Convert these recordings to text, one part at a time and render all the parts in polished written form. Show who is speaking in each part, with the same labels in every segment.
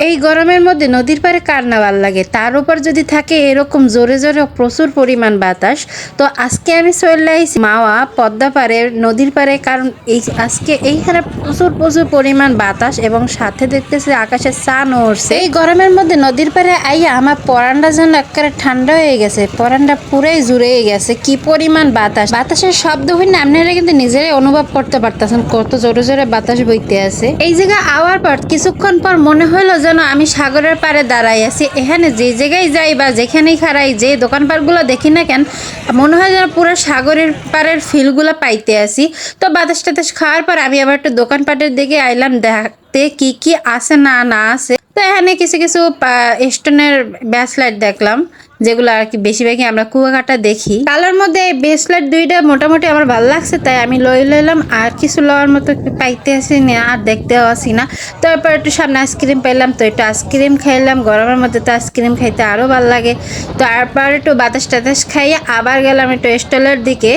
Speaker 1: এই গরমের মধ্যে নদীর পাড়ে কার না ভাল লাগে, তার উপর যদি থাকে এরকম জোরে জোরে প্রচুর পরিমাণ বাতাস। তো আজকে আমি চলে আইছি মাওয়া পদ্মা পাড়ে নদীর পাড়ে, কারণ আজকে এইখানে প্রচুর প্রচুর পরিমাণ বাতাস এবং সাথে দেখতেছি আকাশে চান উঠছে। এই গরমের মধ্যে নদীর পাড়ে আইয়া আমার পরানটা যেন একেবারে ঠান্ডা হয়ে গেছে, পরানটা পুরাই জুড়ে গেছে। কি পরিমাণ বাতাস, বাতাসের শব্দ হইলে আপনারা কিন্তু নিজেরাই অনুভব করতে পারতেছেন কত জোরে জোরে বাতাস বইতে আছে। এই জায়গা আওয়ার পর কিছুক্ষণ পর মনে হলো যেন আমি সাগরের পাড়ে দাঁড়াই আছি। এখানে যে জায়গায় যাই বা যেখানেই খাড়াই, যে দোকানপাটগুলো দেখি না কেন, মনে হয় যেন পুরো সাগরের পাড়ের ফিলগুলো পাইতে আসি। তো বাতাস টাতাস খাওয়ার পর আমি আবার একটু দোকানপাটের দিকে আইলাম দেখতে কি কি আছে না না আছে। তো এখানে কিছু কিছু স্টোনের ব্যাসলাইট দেখলাম, যেগুলো আর কি বেশিরভাগই আমরা কুয়াকাটা দেখি। কালার মধ্যে এই ব্রেসলেট দুইটা মোটামুটি আমার ভালো লাগছে, তাই আমি লইলাম। আর কিছু লওয়ার মতো পাইতে আসি না, আর দেখতেও আসি না। তারপর একটু সামনে আইসক্রিম পাইলাম, তো একটু আইসক্রিম খাইলাম। গরমের মধ্যে তো আইসক্রিম খাইতে আরও ভালো লাগে। তো তারপর একটু বাতাস টাতাস খাইয়ে আবার গেলাম একটু স্টলের দিকে।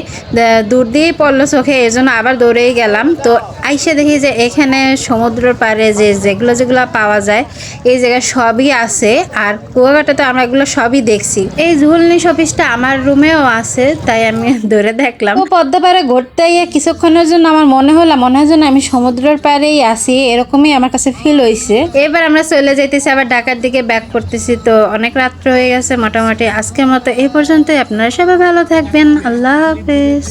Speaker 1: দূর দিয়েই পড়লো চোখে, এই জন্য আবার দৌড়েই গেলাম। তো আইসে দেখি যে এখানে সমুদ্রের পাড়ে যেগুলো যেগুলো পাওয়া যায় এই জায়গায় সবই আছে। আর কুয়াকাটাতে আমরা এগুলো সবই দেখছি। এই ঝুলনি শোপিসটা আমার রুমেও আছে, তাই আমি ধরে দেখলাম। ও পদ্মা পাড়ে ঘুরতে গিয়ে কিছুক্ষণের জন্য আমার মনে হয় যেন আমি সমুদ্রের পাড়েই আছি, এরকমই আমার কাছে ফিল হয়েছে। এবার আমরা চলে যাইতেছি আবার ঢাকার দিকে ব্যাক করতেছি। তো অনেক রাত্র হয়ে গেছে মোটামুটি। আজকের মতো এই পর্যন্তই। আপনারা সবাই ভালো থাকবেন। আল্লাহ হাফেজ।